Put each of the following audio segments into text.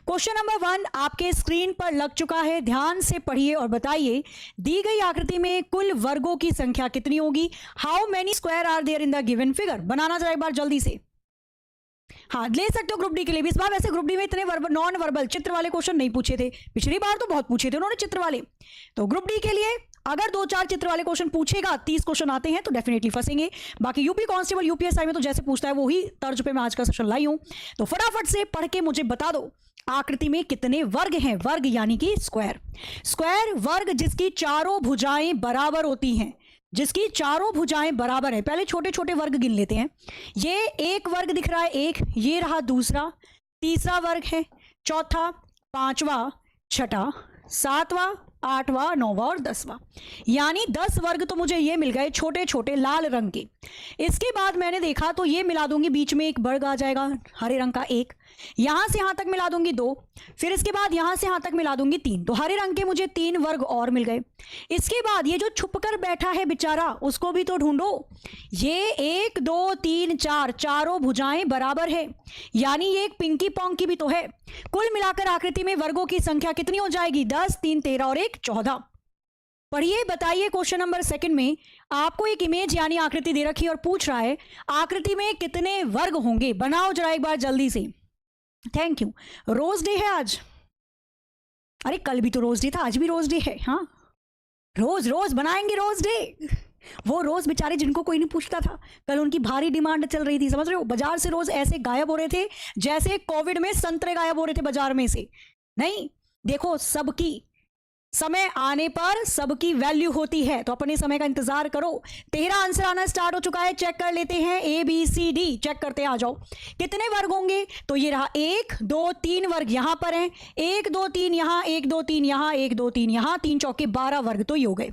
Question number 1 आपके screen पर लग चुका है, ध्यान से पढ़िए और बताइए दी गई आकृति में कुल वर्गों की संख्या कितनी होगी। How many square are there in the given figure. बनाना जरा एक बार जल्दी से। हाँ, ले सकते हो ग्रुप डी के लिए भी। इस बार वैसे ग्रुप डी में इतने नॉन वर्बल चित्र वाले क्वेश्चन नहीं पूछे थे, पिछली बार तो बहुत पूछे थे उन्होंने चित्र वाले। तो ग्रुप डी के लिए अगर 2-4 चित्र वाले क्वेश्चन पूछेगा, 30 क्वेश्चन आते हैं तो डेफिनेटली फंसेंगे। बाकी यूपी कांस्टेबल यूपीएसआई में तो जैसे पूछता है वही तर्ज पे मैं आज का सेशन लाई हूं। तो फटाफट से पढ़ के मुझे बता दो आकृति में कितने वर्ग हैं। वर्ग यानी कि स्क्वायर। स्क्वायर वर्ग जिसकी चारों भुजाएं बराबर होती हैं, जिसकी चारों भुजाएं बराबर है। पहले छोटे छोटे वर्ग गिन लेते हैं। ये एक वर्ग दिख रहा है, एक ये रहा, दूसरा, तीसरा वर्ग है, चौथा, पांचवा, छठा, सातवां, आठवां, नौवां और 10वां, यानी 10 वर्ग तो मुझे ये मिल गए छोटे छोटे लाल रंग के। इसके बाद मैंने देखा तो ये मिला दूंगी, बीच में एक वर्ग आ जाएगा हरे रंग का, एक यहां से यहां तक मिला दूंगी 2, फिर इसके बाद यहां से यहां तक मिला दूंगी 3, तो हरे रंग के मुझे 3 वर्ग और मिल गए। इसके बाद ये जो छुपकर बैठा है बेचारा, उसको भी तो ढूंढो। ये 1 2 3 4 चारों भुजाएं बराबर है, यानी ये एक पिंकी पोंकी भी तो है। कुल मिलाकर आकृति में वर्गों की संख्या कितनी हो जाएगी? 10, 3, 13 और 1, 14। पढ़िए बताइए। क्वेश्चन नंबर 2 में आपको एक इमेज यानी आकृति दे रखी है और पूछ रहा है आकृति में कितने वर्ग होंगे। बनाओ जरा एक बार जल्दी से। Thank you. रोज डे है आज। अरे कल भी तो रोज डे था, आज भी रोज डे है। हाँ, रोज रोज बनाएंगे रोज डे। वो रोज बेचारे जिनको कोई नहीं पूछता था, कल उनकी भारी डिमांड चल रही थी, समझ रहे हो। बाजार से रोज ऐसे गायब हो रहे थे जैसे कोविड में संतरे गायब हो रहे थे बाजार में से। नहीं, देखो सबकी समय आने पर सबकी वैल्यू होती है, तो अपने समय का इंतजार करो। 13 आंसर आना स्टार्ट हो चुका है, चेक कर लेते हैं। ABCD चेक करते हैं, आ जाओ। कितने वर्ग होंगे? तो ये रहा 1 2 3 वर्ग यहां पर हैं, 1 2 3 यहां, 1 2 3 यहां, 1 2 3 यहां, 3 चौके 12 वर्ग तो ये हो गए।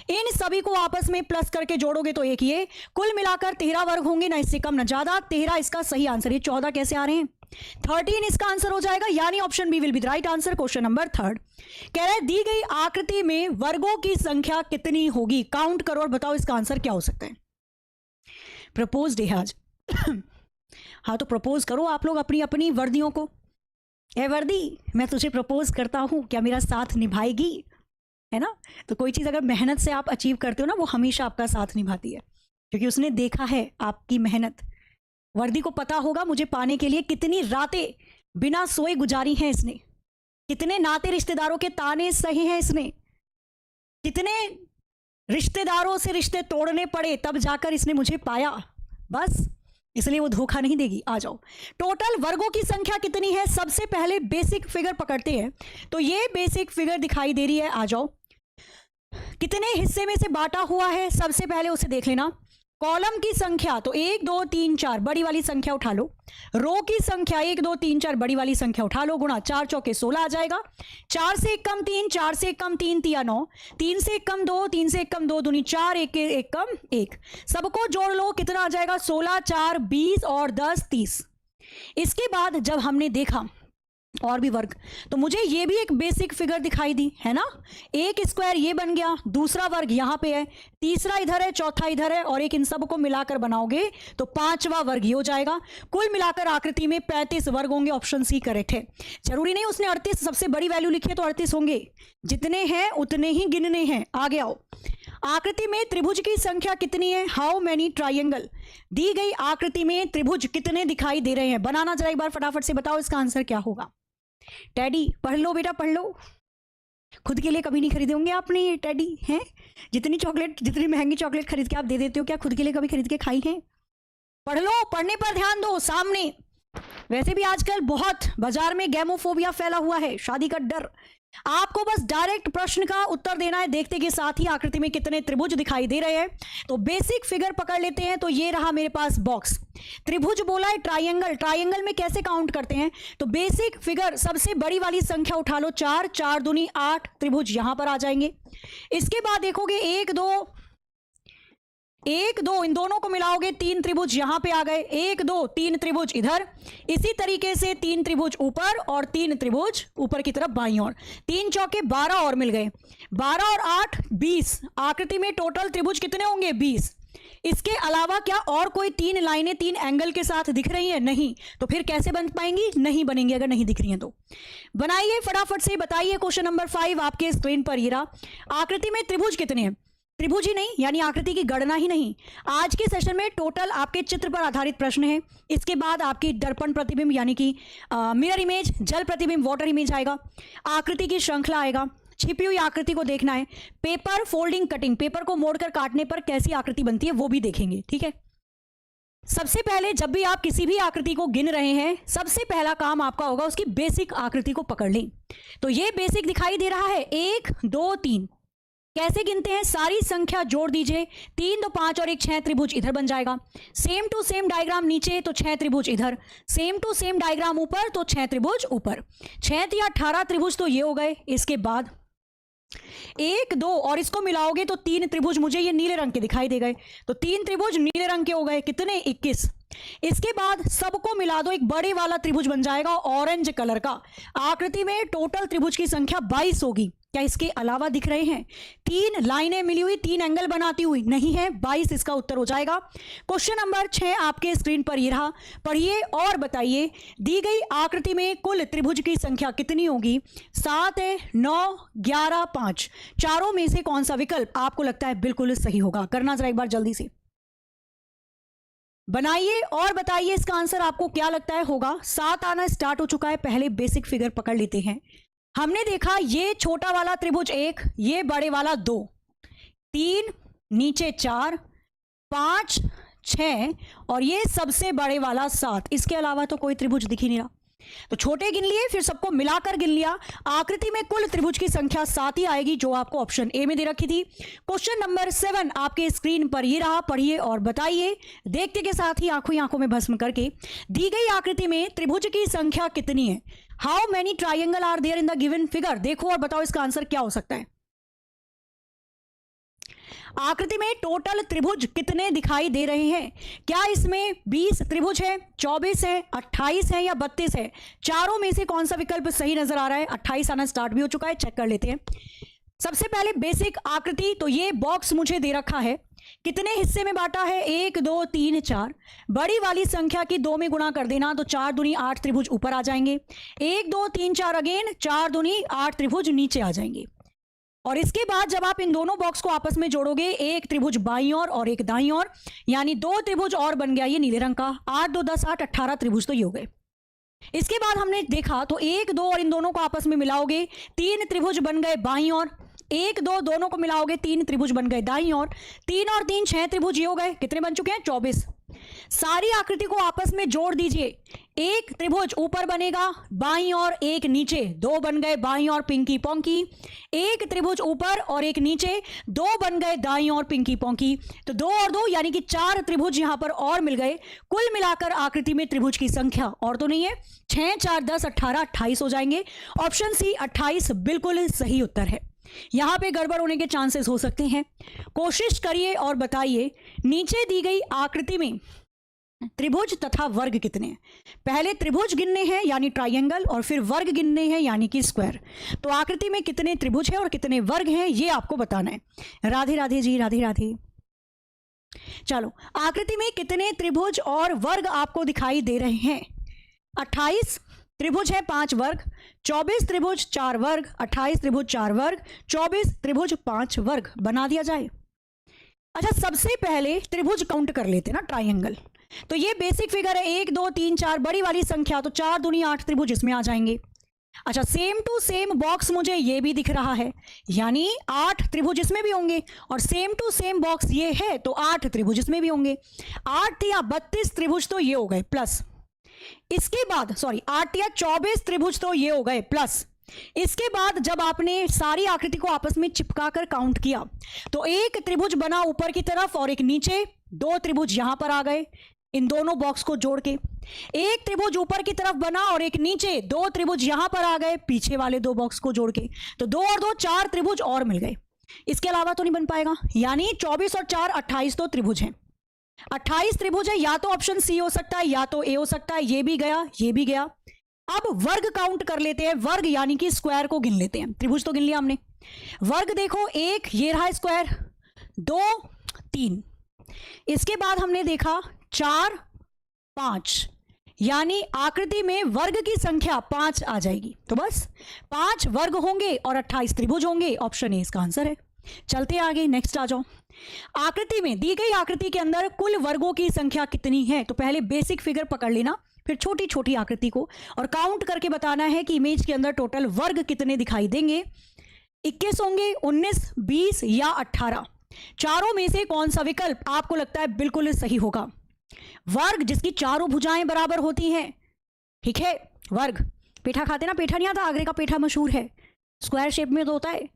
इन सभी को आपस में प्लस करके जोड़ोगे तो एक ये, कुल मिलाकर 13 वर्ग होंगे, ना इससे कम ना ज्यादा। 13 इसका सही आंसर। ये 14 कैसे आ रहे हैं? 13 इसका आंसर हो जाएगा, यानी option b will be the right answer. Question number 3 कह रहा है दी गई आकृति में वर्गों की संख्या कितनी होगी। काउंट करो और बताओ इसका आंसर क्या हो सकता है। प्रपोज डे आज। हाँ, तो प्रपोज करो आप लोग अपनी अपनी वर्दियों को। ए वर्दी, मैं तुझे प्रपोज करता हूं, क्या मेरा साथ निभाएगी? है ना। तो कोई चीज अगर मेहनत से आप अचीव करते हो ना, वो हमेशा आपका साथ निभाती है, क्योंकि उसने देखा है आपकी मेहनत। वर्दी को पता होगा मुझे पाने के लिए कितनी रातें बिना सोए गुजारी हैं इसने, कितने नाते रिश्तेदारों के ताने सहे हैं इसने, कितने रिश्तेदारों से रिश्ते तोड़ने पड़े तब जाकर इसने मुझे पाया। बस इसलिए वो धोखा नहीं देगी। आ जाओ। टोटल वर्गों की संख्या कितनी है? सबसे पहले बेसिक फिगर पकड़ते हैं। तो ये बेसिक फिगर दिखाई दे रही है, आ जाओ। कितने हिस्से में से बांटा हुआ है सबसे पहले उसे देख लेना। कॉलम की संख्या तो 1 2 3 4 बड़ी वाली संख्या उठा लो। रो की संख्या 1 2 3 4 बड़ी वाली संख्या उठा लो, गुणा 4 चौके 16 आ जाएगा। 4 से 1 कम 3, 4 से 1 कम 3 तिया 9, 3 से 1 कम 2, 3 से 1 कम 2 दूनी 4, 1 कम 1। सबको जोड़ लो, कितना आ जाएगा? 16 4 20 और 10 30। इसके बाद जब हमने देखा और भी वर्ग, तो मुझे ये भी एक बेसिक फिगर दिखाई दी, है ना। एक स्क्वायर ये बन गया, दूसरा वर्ग यहां पे है, तीसरा इधर है, चौथा इधर है, और एक इन सब को मिलाकर बनाओगे तो 5वां वर्ग ये हो जाएगा। कुल मिलाकर आकृति में 35 वर्ग होंगे। ऑप्शन सी करेक्ट है। जरूरी नहीं उसने 38 सबसे बड़ी वैल्यू लिखी है तो 38 होंगे, जितने हैं उतने ही गिनने हैं। आगे आओ। आकृति में त्रिभुज की संख्या कितनी है? How many triangle. दी गई आकृति में त्रिभुज कितने दिखाई दे रहे हैं? बनाना जरा एक बार फटाफट से बताओ इसका आंसर क्या होगा। टैडी पढ़ लो बेटा, पढ़ लो। खुद के लिए कभी नहीं खरीदे होंगे आपने ये टैडी, हैं? जितनी चॉकलेट, जितनी महंगी चॉकलेट खरीद के आप दे देते हो, क्या खुद के लिए कभी खरीद के खाई है? पढ़ लो, पढ़ने पर ध्यान दो। सामने वैसे भी आजकल बहुत बाजार में गैमोफोबिया फैला हुआ है, शादी का डर। आपको बस डायरेक्ट प्रश्न का उत्तर देना है, देखते के साथ ही आकृति में कितने त्रिभुज दिखाई दे रहे हैं। तो बेसिक फिगर पकड़ लेते हैं। तो ये रहा मेरे पास बॉक्स। त्रिभुज बोला है, ट्राइंगल। ट्राइंगल में कैसे काउंट करते हैं? तो बेसिक फिगर सबसे बड़ी वाली संख्या उठा लो, 4 4 दूनी 8 त्रिभुज यहां पर आ जाएंगे। इसके बाद देखोगे 1 2 इन दोनों को मिलाओगे 3 त्रिभुज यहां पे आ गए। 1 2 3 त्रिभुज इधर, इसी तरीके से 3 त्रिभुज ऊपर और 3 त्रिभुज ऊपर की तरफ बाईं ओर। 3 चौके 12 और मिल गए। 12 और 8 20। आकृति में टोटल त्रिभुज कितने होंगे? 20। इसके अलावा क्या और कोई 3 लाइनें 3 एंगल के साथ दिख रही हैं? नहीं। तो फिर कैसे बन पाएंगी? नहीं बनेंगी अगर नहीं दिख रही हैं तो। बनाइए फटाफट से, बताइए। क्वेश्चन नंबर 5 आपके स्क्रीन पर ये रहा। आकृति में त्रिभुज कितने हैं? त्रिभुज ही नहीं, यानी आकृति की गणना ही नहीं। आज के सेशन में टोटल आपके चित्र पर आधारित प्रश्न है। इसके बाद आपकी दर्पण प्रतिबिंब यानी कि मिरर इमेज, जल प्रतिबिंब वाटर इमेज आएगा, आकृति की श्रृंखला आएगा, छिपी हुई आकृति को देखना है, पेपर फोल्डिंग कटिंग, पेपर को मोड़कर काटने पर कैसी आकृति बनती है वो भी देखेंगे। ठीक है। सबसे पहले जब भी आप किसी भी आकृति को गिन रहे हैं, सबसे पहला काम आपका होगा उसकी बेसिक आकृति को पकड़ लें। तो ये बेसिक दिखाई दे रहा है 1 2 3। कैसे गिनते हैं? सारी संख्या जोड़ दीजिए, 3 2 5 और 1 6 त्रिभुज इधर बन जाएगा। सेम टू सेम डायग्राम नीचे तो 6 त्रिभुज इधर, सेम टू सेम डायग्राम ऊपर तो 6 त्रिभुज ऊपर। 6 या 18 त्रिभुज तो ये हो गए। इसके बाद 1 2 और इसको मिलाओगे तो 3 त्रिभुज मुझे ये नीले रंग के दिखाई दे गए। तो 3 त्रिभुज नीले रंग के हो गए, कितने? 21। इसके बाद सबको मिला दो, एक बड़े वाला त्रिभुज बन जाएगा ऑरेंज कलर का। आकृति में टोटल त्रिभुज की संख्या 22 होगी। क्या इसके अलावा दिख रहे हैं? 3 लाइनें मिली हुई 3 एंगल बनाती हुई? नहीं है, 22 इसका उत्तर हो जाएगा। क्वेश्चन नंबर 6 आपके स्क्रीन पर ये रहा। पढ़िए और बताइए, दी गई आकृति में कुल त्रिभुज की संख्या कितनी होगी? 7 है, 9, 11, 5। चारों में से कौन सा विकल्प आपको लगता है बिल्कुल सही होगा? करना जरा एक बार जल्दी से बनाइए और बताइए इसका आंसर आपको क्या लगता है होगा। 7 आना स्टार्ट हो चुका है। पहले बेसिक फिगर पकड़ लेते हैं। हमने देखा ये छोटा वाला त्रिभुज 1, ये बड़े वाला 2, 3 नीचे 4 5 6 और ये सबसे बड़े वाला 7। इसके अलावा तो कोई त्रिभुज दिख ही नहीं रहा। तो छोटे गिन लिए, फिर सबको मिलाकर गिन लिया। आकृति में कुल त्रिभुज की संख्या 7 ही आएगी, जो आपको ऑप्शन ए में दे रखी थी। क्वेश्चन नंबर 7 आपके स्क्रीन पर ये रहा। पढ़िए और बताइए, देखते के साथ ही आंखों ही आंखों में भस्म करके, दी गई आकृति में त्रिभुज की संख्या कितनी है? How many triangle are there in the given figure? देखो और बताओ इसका आंसर क्या हो सकता है। आकृति में टोटल त्रिभुज कितने दिखाई दे रहे हैं? क्या इसमें 20 त्रिभुज है, 24 है, 28 है या 32 है? चारों में से कौन सा विकल्प सही नजर आ रहा है? 28 आना स्टार्ट भी हो चुका है, चेक कर लेते हैं। सबसे पहले बेसिक आकृति, तो ये बॉक्स मुझे दे रखा है। कितने हिस्से में बांटा है? 1 2 3 4। बड़ी वाली संख्या की 2 में गुणा कर देना तो 4 दूनी 8 त्रिभुज ऊपर आ जाएंगे। 1 2 3 4 अगेन 4 दूनी 8 त्रिभुज नीचे आ जाएंगे। और इसके बाद जब आप इन दोनों बॉक्स को आपस में जोड़ोगे, एक त्रिभुज बाईं ओर और एक दाईं ओर, यानी 2 त्रिभुज और बन गया ये नीले रंग का। 8 2 10 8 18 त्रिभुज तो ये हो गए। इसके बाद हमने देखा तो 1 2 और इन दोनों को आपस में मिलाओगे, 3 त्रिभुज बन गए बाईं ओर। 1 2 दोनों को मिलाओगे, 3 त्रिभुज बन गए दाईं ओर। 3 और 3 6 त्रिभुज ये हो गए। कितने बन चुके हैं? 24। सारी आकृति को आपस में जोड़ दीजिए। एक त्रिभुज ऊपर बनेगा बाईं ओर, एक नीचे, 2 बन गए बाईं ओर पिंकी पोंकी। एक त्रिभुज ऊपर और एक नीचे, 2 बन गए दाईं ओर पिंकी पोंकी। तो 2 और 2 यानी कि 4 त्रिभुज यहां पर और मिल गए। कुल मिलाकर आकृति में त्रिभुज की संख्या और तो नहीं है, 6 4 10 18 28 हो जाएंगे। ऑप्शन सी 28 बिल्कुल सही उत्तर है। यहां पे गड़बड़ होने के चांसेस हो सकते हैं। कोशिश करिए और बताइए, नीचे दी गई आकृति में त्रिभुज तथा वर्ग कितने हैं? पहले त्रिभुज गिनने हैं यानी ट्राइंगल, और फिर वर्ग गिनने हैं यानी कि स्क्वायर। तो आकृति में कितने त्रिभुज हैं और कितने वर्ग हैं ये आपको बताना है। राधे राधे जी, राधे राधे। चलो, आकृति में कितने त्रिभुज और वर्ग आपको दिखाई दे रहे हैं? 28 त्रिभुज है, 5 वर्ग। 24 त्रिभुज 4 वर्ग। 28 त्रिभुज 4 वर्ग। 24 त्रिभुज 5 वर्ग। बना दिया जाए। अच्छा, सबसे पहले त्रिभुज काउंट कर लेते हैं ना, ट्राइंगल। तो ये बेसिक फिगर है, 1 2 3 4 बड़ी वाली संख्या, तो 4 दूनी 8 त्रिभुज इसमें आ जाएंगे। अच्छा, सेम टू सेम बॉक्स मुझे ये भी दिख रहा है, यानी 8 त्रिभुज इसमें भी होंगे। और सेम टू सेम बॉक्स ये है तो 8 त्रिभुज इसमें भी होंगे। 8 या 32 त्रिभुज तो ये हो गए प्लस। इसके बाद 8 या 24 त्रिभुज तो ये हो गए प्लस। इसके बाद जब आपने सारी आकृति को आपस में चिपकाकर काउंट किया तो एक त्रिभुज बना ऊपर की तरफ और एक नीचे, 2 त्रिभुज यहां पर आ गए इन दोनों बॉक्स को जोड़ के। एक त्रिभुज ऊपर की तरफ बना और एक नीचे, 2 त्रिभुज यहां पर आ गए पीछे वाले 2 बॉक्स को जोड़ के। तो 2 और 2 4 त्रिभुज और मिल गए। इसके अलावा तो नहीं बन पाएगा, यानी 24 और 4 28 तो त्रिभुज हैं। 28 त्रिभुज है, या तो ऑप्शन सी हो सकता है या तो ए हो सकता है। ये भी गया, ये भी गया। अब वर्ग काउंट कर लेते हैं। वर्ग यानी कि स्क्वायर को गिन लेते हैं। त्रिभुज तो गिन लिया हमने। वर्ग देखो, 1 ये रहा स्क्वायर, 2 3 इसके बाद हमने देखा 4, 5, यानी आकृति में वर्ग की संख्या 5 आ जाएगी। तो बस 5 वर्ग होंगे और 28 त्रिभुज होंगे। ऑप्शन ए इसका आंसर है। चलते आगे, नेक्स्ट आ जाओ। आकृति में, दी गई आकृति के अंदर कुल वर्गों की संख्या कितनी है? तो पहले बेसिक फिगर पकड़ लेना, फिर छोटी छोटी आकृति को और काउंट करके बताना है कि इमेज के अंदर टोटल वर्ग कितने दिखाई देंगे। 21 होंगे, 19, 20 या 18? चारों में से कौन सा विकल्प आपको लगता है बिल्कुल सही होगा? वर्ग जिसकी चारों भुजाएं बराबर होती हैं, ठीक है। वर्ग, पेठा खाते ना, पेठा नहीं आता, आगरे का पेठा मशहूर है, स्क्वायर शेप में तो होता है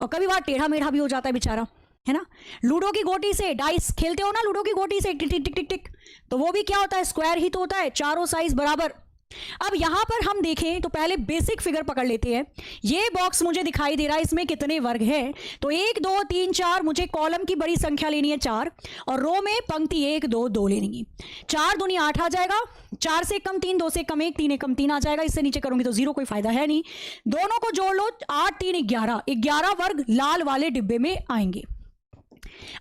और कभी बार टेढ़ा मेढ़ा भी हो जाता है बेचारा, है ना। लूडो की गोटी से डाइस खेलते हो ना, लूडो की गोटी से टिक टिक टिक टिक टिक, तो वो भी क्या होता है? स्क्वायर ही तो होता है, चारों साइज बराबर। अब यहां पर हम देखें तो पहले बेसिक फिगर पकड़ लेते हैं। ये बॉक्स मुझे दिखाई दे रहा है, इसमें कितने वर्ग हैं? तो 1, 2, 3, 4, मुझे कॉलम की बड़ी संख्या लेनी है 4 और रो में पंक्ति 1, 2, 2 लेनी है। 4 दूनी 8 आ जाएगा, 4 से कम 3, 2 से कम 1, 3 एक कम 3 आ जाएगा। इससे नीचे करूंगी तो 0, कोई फायदा है नहीं। दोनों को जोड़ लो, 8, 3, 11, 11 वर्ग लाल वाले डिब्बे में आएंगे।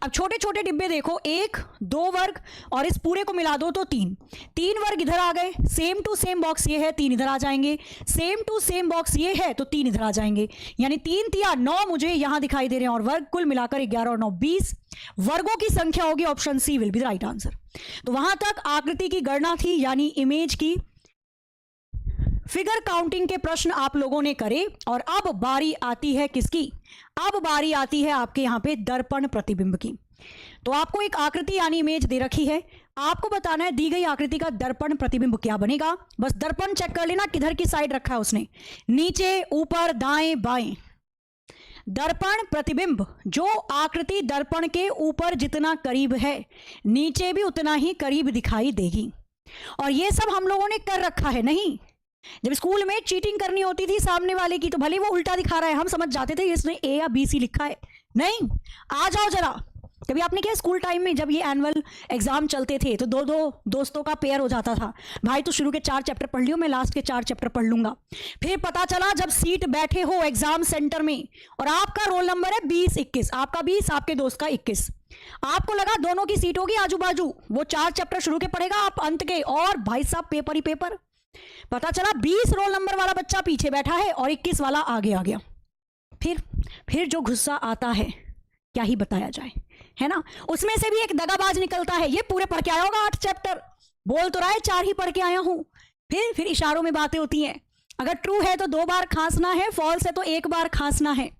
अब छोटे छोटे डिब्बे देखो, 1, 2 वर्ग और इस पूरे को मिला दो तो 3 वर्ग इधर आ गए। सेम टू सेम बॉक्स ये है, 3 इधर आ जाएंगे। सेम टू सेम बॉक्स ये है तो 3 इधर आ जाएंगे, यानी 3 तिया 9 मुझे यहां दिखाई दे रहे हैं और वर्ग कुल मिलाकर 11 और 9 20 वर्गों की संख्या होगी। Option c will be the right answer. तो वहां तक आकृति की गणना थी, यानी इमेज की फिगर काउंटिंग के प्रश्न आप लोगों ने करे। और अब बारी आती है किसकी? अब बारी आती है आपके यहां पे दर्पण प्रतिबिंब की। तो आपको एक आकृति यानी इमेज दे रखी है, आपको बताना है दी गई आकृति का दर्पण प्रतिबिंब क्या बनेगा। बस दर्पण चेक कर लेना किधर की साइड रखा है उसने, नीचे, ऊपर, दाएं, बाएं। दर्पण प्रतिबिंब, जो आकृति दर्पण के ऊपर जितना करीब है नीचे भी उतना ही करीब दिखाई देगी। और ये सब हम लोगों ने कर रखा है। नहीं, जब स्कूल में चीटिंग करनी होती थी सामने वाले की तो भले वो उल्टा दिखा रहा है, हम समझ जाते थे इसने ए या बी सी लिखा है। नहीं, आ जाओ जरा। कभी आपने क्या स्कूल टाइम में जब ये एनुअल एग्जाम चलते थे तो 2-2 दोस्तों का पेयर हो जाता था, भाई तो शुरू के 4 चैप्टर पढ़ लियो, मैं लास्ट के 4 चैप्टर पढ़ लूंगा। फिर पता चला जब सीट बैठे हो एग्जाम सेंटर में और आपका रोल नंबर है 20-21, आपका 20, आपके दोस्त का 21, आपको लगा दोनों की सीट होगी आजू बाजू, वो 4 चैप्टर शुरू के पढ़ेगा, आप अंत के, और भाई साहब पेपर ही पेपर। पता चला 20 रोल नंबर वाला बच्चा पीछे बैठा है और 21 वाला आगे आ गया। फिर जो गुस्सा आता है क्या ही बताया जाए, है ना। उसमें से भी एक दगाबाज निकलता है, ये पूरे पढ़ के आया होगा 8 चैप्टर, बोल तो रहा है 4 ही पढ़ के आया हूं। फिर इशारों में बातें होती हैं, अगर ट्रू है तो 2 बार खांसना है, फॉल्स है तो 1 बार खांसना है।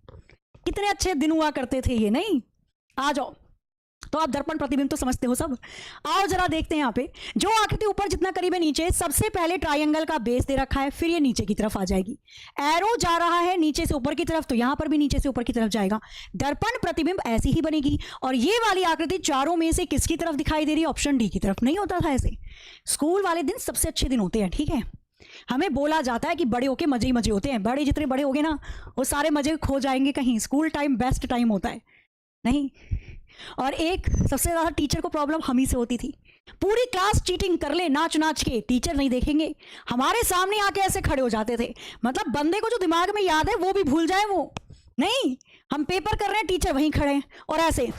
कितने अच्छे दिन हुआ करते थे ये। नहीं, आ जाओ। तो आप दर्पण प्रतिबिंब तो समझते हो सब। आओ जरा देखते हैं यहाँ पे, जो आकृति ऊपर जितना करीब है नीचे, सबसे पहले ट्रायंगल का बेस दे रखा है, फिर ये नीचे की तरफ आ जाएगी। एरो जा रहा है नीचे से ऊपर की तरफ, तो यहाँ पर भी नीचे से ऊपर की तरफ जाएगा। दर्पण प्रतिबिंब ऐसी ही बनेगी। और ये वाली आकृति चारों में से किसकी तरफ दिखाई दे रही है? ऑप्शन डी की तरफ। नहीं होता था ऐसे। स्कूल वाले दिन सबसे अच्छे दिन होते हैं, ठीक है। हमें बोला जाता है कि बड़े होके मजे ही मजे होते हैं, बड़े जितने बड़े होगे ना वो सारे मजे खो जाएंगे कहीं। स्कूल टाइम बेस्ट टाइम होता है। नहीं, और एक सबसे ज्यादा टीचर को प्रॉब्लम हम ही से होती थी। पूरी क्लास चीटिंग कर ले नाच नाच के, टीचर नहीं देखेंगे, हमारे सामने आके ऐसे खड़े हो जाते थे। मतलब बंदे को जो दिमाग में याद है वो भी भूल जाए वो। नहीं, हम पेपर कर रहे हैं, टीचर वहीं खड़े हैं और ऐसे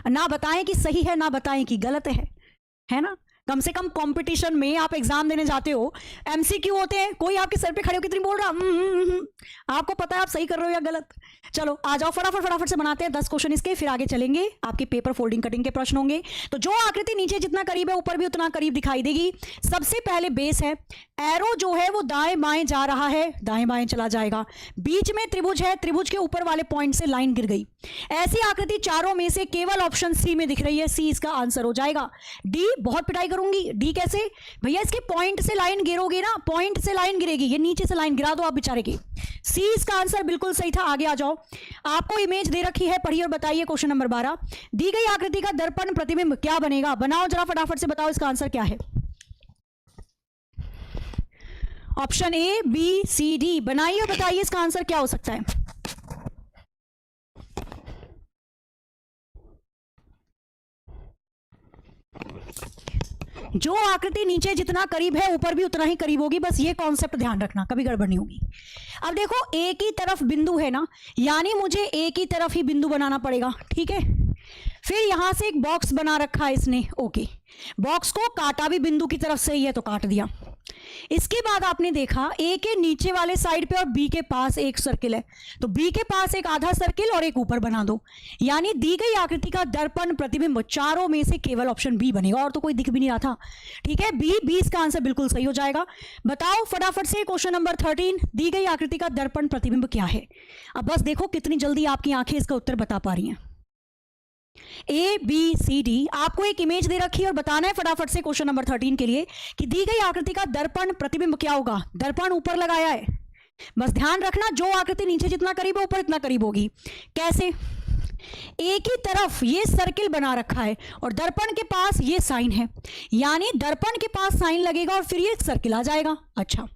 ना बताएं कि सही है ना बताएं कि गलत है ना। कम से कम कंपटीशन में आप एग्जाम देने जाते हो, एमसीक्यू होते हैं, कोई आपके सर पे खड़े हो कितनी बोल रहा, आपको पता है आप सही कर रहे हो या गलत। चलो आ जाओ, फटाफट से बनाते हैं 10 क्वेश्चन इसके, फिर आगे चलेंगे। आपके पेपर फोल्डिंग कटिंग के प्रश्न होंगे। तो जो आकृति नीचे जितना करीब है ऊपर भी उतना करीब दिखाई देगी। सबसे पहले बेस है, एरो जो है वो दाएं बाएं जा रहा है, दाएं बाएं चला जाएगा। बीच में त्रिभुज है, त्रिभुज के ऊपर वाले पॉइंट से लाइन गिर गई। ऐसी आकृति चारों में से केवल ऑप्शन सी में दिख रही है, सी इसका आंसर हो जाएगा। डी बहुत पिटाई करूंगी, डी कैसे भैया, इसके पॉइंट से लाइन गिरोगे ना, पॉइंट से लाइन गिरेगी, ये नीचे से लाइन गिरा दो आप बेचारे की। सी इसका आंसर बिल्कुल सही था। आगे आ जाओ, आपको इमेज दे रखी है, पढ़िए और बताइए। क्वेश्चन नंबर 12, दी गई आकृति का दर्पण प्रतिबिंब क्या बनेगा? बनाओ जरा फटाफट से, बताओ इसका आंसर क्या है। Option a, b, c, d बनाइए और बताइए इसका आंसर क्या हो सकता है। जो आकृति नीचे जितना करीब है ऊपर भी उतना ही करीब होगी, बस ये कॉन्सेप्ट ध्यान रखना, कभी गड़बड़ नहीं होगी। अब देखो, एक ही तरफ बिंदु है ना, यानी मुझे एक ही तरफ ही बिंदु बनाना पड़ेगा, ठीक है। फिर यहां से एक बॉक्स बना रखा है इसने, ओके, बॉक्स को काटा भी बिंदु की तरफ से ही है तो काट दिया। इसके बाद आपने देखा ए के नीचे वाले साइड पे और बी के पास एक सर्किल है, तो बी के पास एक आधा सर्किल और एक ऊपर बना दो, यानी दी गई आकृति का दर्पण प्रतिबिंब चारों में से केवल ऑप्शन बी बनेगा, और तो कोई दिख भी नहीं रहा था। ठीक है, बी इसका आंसर बिल्कुल सही हो जाएगा। बताओ फटाफट से क्वेश्चन नंबर 13, दी गई आकृति का दर्पण प्रतिबिंब क्या है। अब बस देखो कितनी जल्दी आपकी आंखें इसका उत्तर बता पा रही हैं। ABCD आपको एक इमेज दे रखी है और बताना है फटाफट से क्वेश्चन नंबर 13 के लिए कि दी गई आकृति का दर्पण प्रतिबिंब क्या होगा। दर्पण ऊपर लगाया है, बस ध्यान रखना जो आकृति नीचे जितना करीब है ऊपर इतना करीब होगी। कैसे? एक ही तरफ ये सर्किल बना रखा है और दर्पण के पास ये साइन है, यानी दर्पण के पास साइन लगेगा और फिर ये सर्किल आ जाएगा। अच्छा,